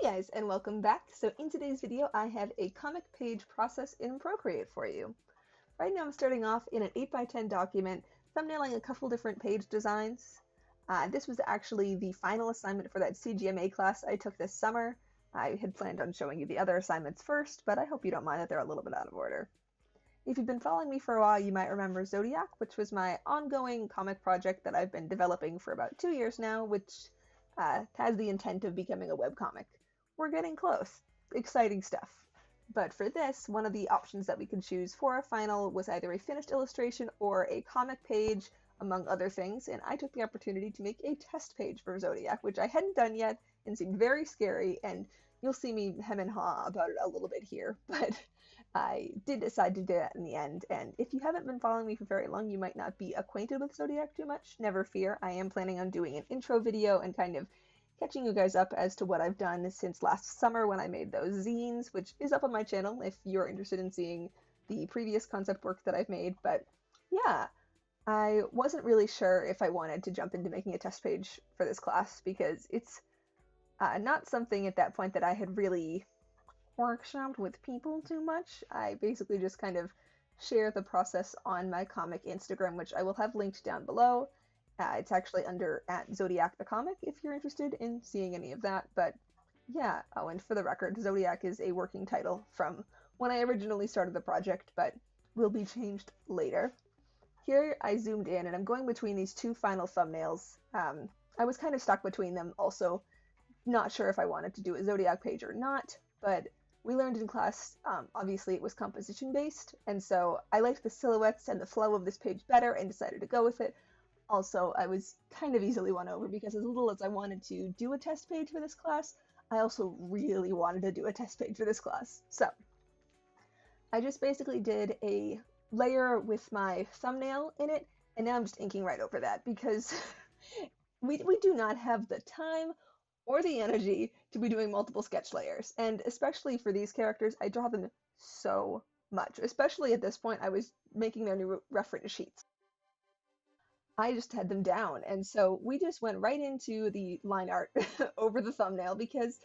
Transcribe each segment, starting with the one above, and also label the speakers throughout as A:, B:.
A: guys, and welcome back. So in today's video, I have a comic page process in Procreate for you. Right now I'm starting off in an 8x10 document, thumbnailing a couple different page designs. This was actually the final assignment for that CGMA class I took this summer. I had planned on showing you the other assignments first, but I hope you don't mind that they're a little bit out of order. If you've been following me for a while, you might remember Zodiac, which was my ongoing comic project that I've been developing for about 2 years now, which has the intent of becoming a webcomic. We're getting close. Exciting stuff. But for this, one of the options that we could choose for a final was either a finished illustration or a comic page, among other things, and I took the opportunity to make a test page for Zodiac, which I hadn't done yet and seemed very scary, and you'll see me hem and haw about it a little bit here, but I did decide to do that in the end, and if you haven't been following me for very long, you might not be acquainted with Zodiac too much. Never fear, I am planning on doing an intro video and kind of catching you guys up as to what I've done since last summer when I made those zines, which is up on my channel if you're interested in seeing the previous concept work that I've made. But yeah, I wasn't really sure if I wanted to jump into making a test page for this class because it's not something at that point that I had really workshopped with people too much. I basically just kind of share the process on my comic Instagram, which I will have linked down below. It's actually under @Zodiac the comic if you're interested in seeing any of that. But yeah, oh, and for the record, Zodiac is a working title from when I originally started the project, but will be changed later. Here I zoomed in, and I'm going between these two final thumbnails. I was kind of stuck between them, also not sure if I wanted to do a Zodiac page or not, but we learned in class, obviously it was composition based, and so I liked the silhouettes and the flow of this page better and decided to go with it. Also, I was kind of easily won over because as little as I wanted to do a test page for this class, I also really wanted to do a test page for this class. So I just basically did a layer with my thumbnail in it, and now I'm just inking right over that because we do not have the time or the energy to be doing multiple sketch layers. And especially for these characters, I draw them so much. Especially at this point, I was making their new reference sheets. I just had them down, and so we just went right into the line art over the thumbnail because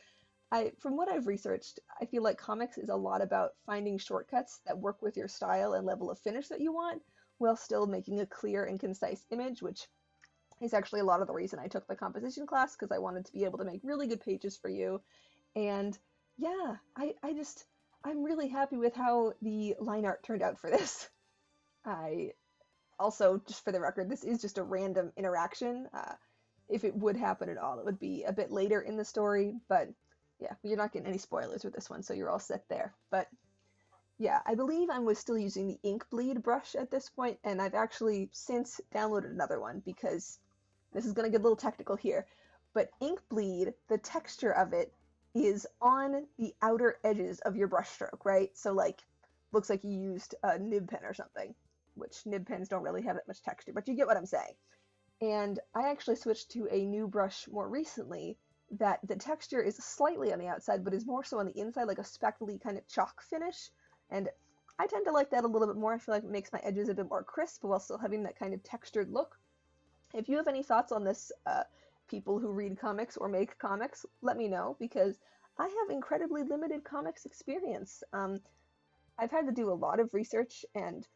A: from what I've researched, I feel like comics is a lot about finding shortcuts that work with your style and level of finish that you want, while still making a clear and concise image, which is actually a lot of the reason I took the composition class, because I wanted to be able to make really good pages for you. And yeah, I'm really happy with how the line art turned out for this. Also, just for the record, this is just a random interaction. If it would happen at all, it would be a bit later in the story, but yeah, you're not getting any spoilers with this one, so you're all set there. But yeah, I believe I was still using the ink bleed brush at this point, and I've actually since downloaded another one because this is going to get a little technical here. But ink bleed, the texture of it is on the outer edges of your brushstroke, right? So like, looks like you used a nib pen or something, which nib pens don't really have that much texture, but you get what I'm saying. And I actually switched to a new brush more recently that the texture is slightly on the outside, but is more so on the inside, like a speckly kind of chalk finish. And I tend to like that a little bit more. I feel like it makes my edges a bit more crisp while still having that kind of textured look. If you have any thoughts on this, people who read comics or make comics, let me know, because I have incredibly limited comics experience. I've had to do a lot of research and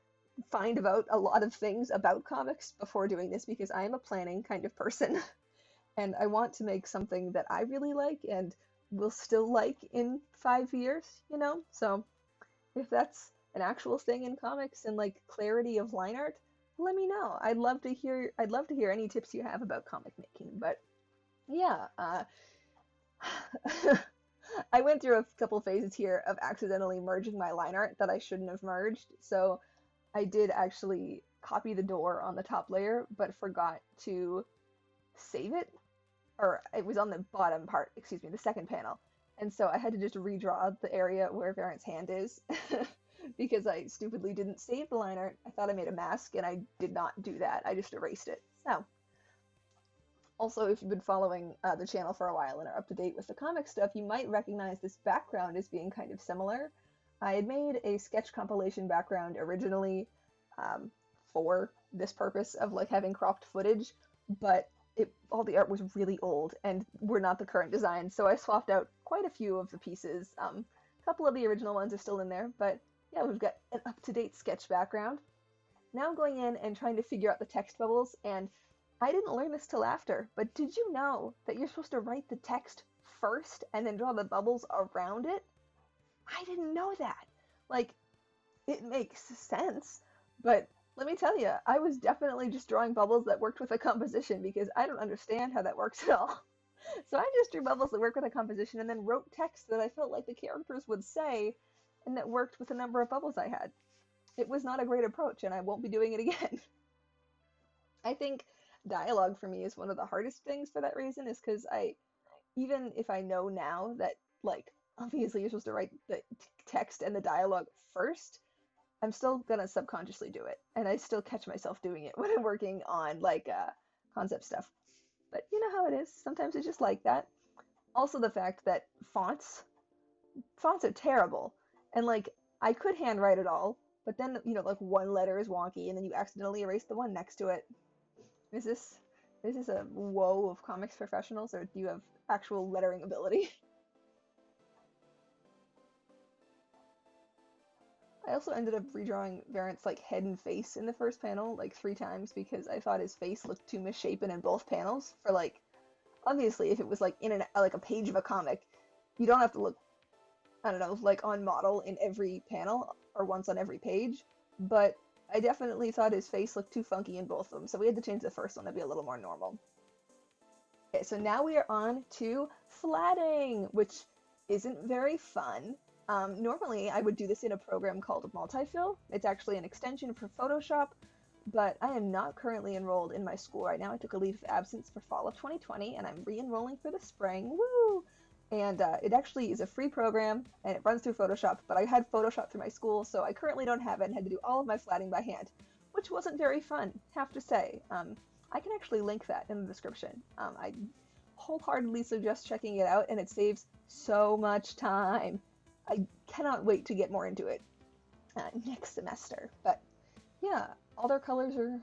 A: find about a lot of things about comics before doing this because I am a planning kind of person and I want to make something that I really like and will still like in 5 years, you know? So if that's an actual thing in comics and like clarity of line art, let me know. I'd love to hear any tips you have about comic making. But yeah, I went through a couple phases here of accidentally merging my line art that I shouldn't have merged. So I did actually copy the door on the top layer, but forgot to save it. Or it was on the bottom part, excuse me, the second panel. And so I had to just redraw the area where Variant's hand is because I stupidly didn't save the line art. I thought I made a mask and I did not do that. I just erased it. So also, if you've been following the channel for a while and are up to date with the comic stuff, you might recognize this background as being kind of similar. I had made a sketch compilation background originally for this purpose of like having cropped footage, but all the art was really old and were not the current design, so I swapped out quite a few of the pieces. A couple of the original ones are still in there, but yeah, we've got an up-to-date sketch background. Now I'm going in and trying to figure out the text bubbles, and I didn't learn this till after, but did you know that you're supposed to write the text first and then draw the bubbles around it? I didn't know that. Like, it makes sense, but let me tell you, I was definitely just drawing bubbles that worked with a composition because I don't understand how that works at all. So I just drew bubbles that work with a composition and then wrote text that I felt like the characters would say and that worked with the number of bubbles I had. It was not a great approach, and I won't be doing it again. I think dialogue for me is one of the hardest things for that reason, is because even if I know now that, like, obviously you're supposed to write the text and the dialogue first, I'm still gonna subconsciously do it, and I still catch myself doing it when I'm working on, like, concept stuff. But you know how it is, sometimes it's just like that. Also the fact that fonts are terrible, and, like, I could handwrite it all, but then, like, one letter is wonky, and then you accidentally erase the one next to it. Is this a woe of comics professionals, or do you have actual lettering ability? I also ended up redrawing Variant's, like, head and face in the first panel, like, 3 times because I thought his face looked too misshapen in both panels. For, like, obviously if it was, like, in like a page of a comic, you don't have to look, I don't know, like, on model in every panel or once on every page, but I definitely thought his face looked too funky in both of them, so we had to change the first one to be a little more normal. Okay, so now we are on to flatting, which isn't very fun. Normally I would do this in a program called Multifill. It's actually an extension for Photoshop, but I am not currently enrolled in my school right now. I took a leave of absence for fall of 2020, and I'm re-enrolling for the spring. Woo! And it actually is a free program, and it runs through Photoshop, but I had Photoshop through my school, so I currently don't have it and had to do all of my flatting by hand, which wasn't very fun, have to say. I can actually link that in the description. I wholeheartedly suggest checking it out, and it saves so much time. I cannot wait to get more into it next semester. But yeah, all their colors are,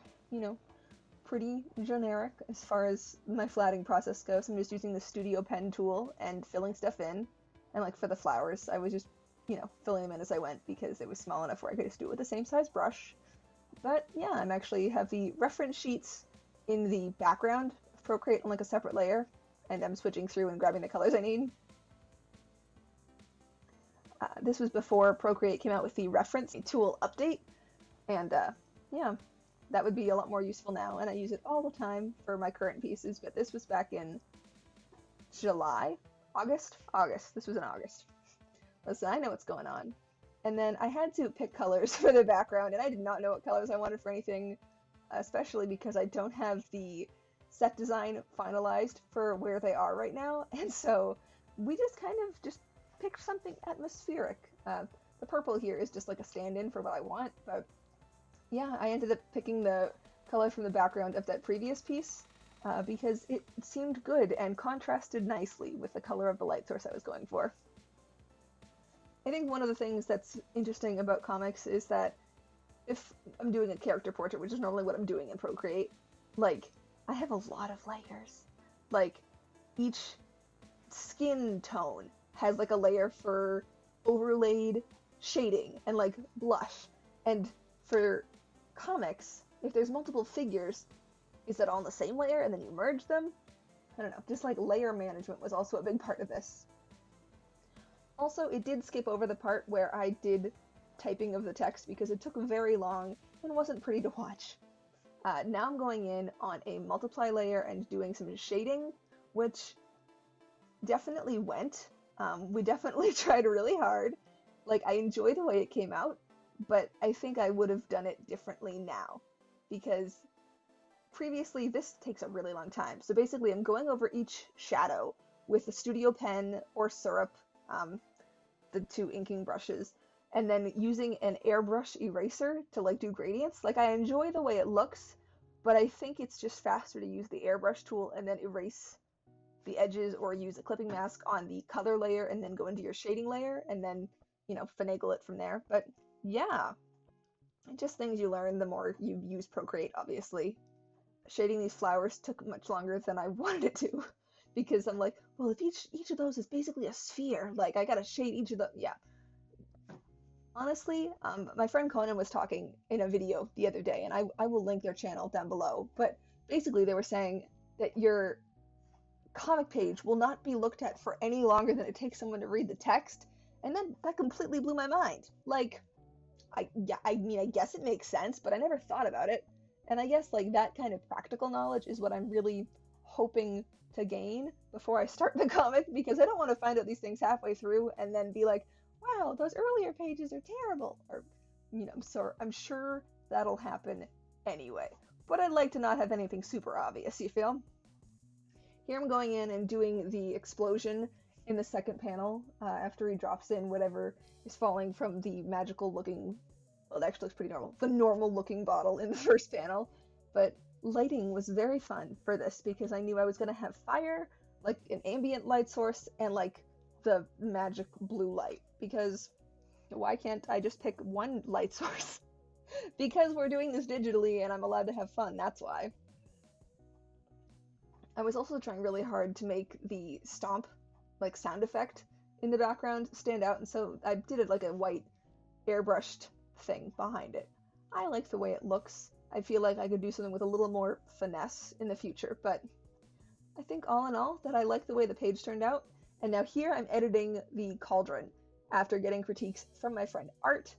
A: pretty generic as far as my flatting process goes. I'm just using the Studio Pen tool and filling stuff in. And, like, for the flowers, I was just, filling them in as I went because it was small enough where I could just do it with the same size brush. But yeah, I'm actually have the reference sheets in the background of Procreate on, like, a separate layer, and I'm switching through and grabbing the colors I need. This was before Procreate came out with the reference tool update, and yeah, that would be a lot more useful now, and I use it all the time for my current pieces, but this was back in July? August? August. This was in August. Listen, I know what's going on. And then I had to pick colors for the background, and I did not know what colors I wanted for anything, especially because I don't have the set design finalized for where they are right now, and so we just kind of just picked something atmospheric. The purple here is just like a stand-in for what I want, but yeah, I ended up picking the color from the background of that previous piece because it seemed good and contrasted nicely with the color of the light source I was going for. I think one of the things that's interesting about comics is that if I'm doing a character portrait, which is normally what I'm doing in Procreate, like, I have a lot of layers. Like, each skin tone has, like, a layer for overlaid shading and, like, blush. And for comics, if there's multiple figures, is that all in the same layer and then you merge them? I don't know, just, like, layer management was also a big part of this. Also, it did skip over the part where I did typing of the text because it took very long and wasn't pretty to watch. Now I'm going in on a multiply layer and doing some shading, which definitely went. We definitely tried really hard. Like, I enjoy the way it came out, but I think I would have done it differently now, because previously this takes a really long time. So basically I'm going over each shadow with a Studio Pen or Syrup, the 2 inking brushes, and then using an airbrush eraser to, like, do gradients. Like, I enjoy the way it looks, but I think it's just faster to use the airbrush tool and then erase the edges, or use a clipping mask on the color layer and then go into your shading layer and then, finagle it from there. But yeah, just things you learn the more you use Procreate, obviously. shading these flowers took much longer than I wanted it to, because I'm like, well, if each of those is basically a sphere, like I gotta shade each of them. Yeah. Honestly, my friend Conan was talking in a video the other day, and I will link their channel down below. But basically, they were saying that your comic page will not be looked at for any longer than it takes someone to read the text, and then that completely blew my mind. Like, I mean, I guess it makes sense, but I never thought about it. And I guess like that kind of practical knowledge is what I'm really hoping to gain before I start the comic, because I don't want to find out these things halfway through and then be like, wow, those earlier pages are terrible, or, you know, so I'm sure that'll happen anyway. But I'd like to not have anything super obvious, you feel? Here I'm going in and doing the explosion in the second panel after he drops in whatever is falling from the magical looking, well, it actually looks pretty normal, the normal looking bottle in the first panel. But lighting was very fun for this because I knew I was going to have fire, like an ambient light source, and like the magic blue light, because why can't I just pick one light source? Because we're doing this digitally and I'm allowed to have fun, that's why. I was also trying really hard to make the stomp, like, sound effect in the background stand out, and so I did it like a white airbrushed thing behind it. I like the way it looks. I feel like I could do something with a little more finesse in the future, but I think all in all that I like the way the page turned out. And now here I'm editing the Cauldron after getting critiques from my friend Art.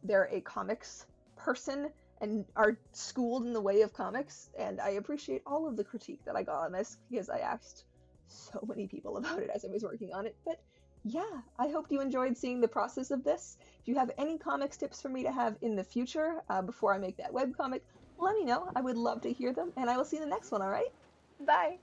A: They're a comics person and are schooled in the way of comics, and I appreciate all of the critique that I got on this because I asked so many people about it as I was working on it. But yeah, I hope you enjoyed seeing the process of this. If you have any comics tips for me to have in the future before I make that webcomic, let me know. I would love to hear them, and I will see you in the next one, alright? Bye!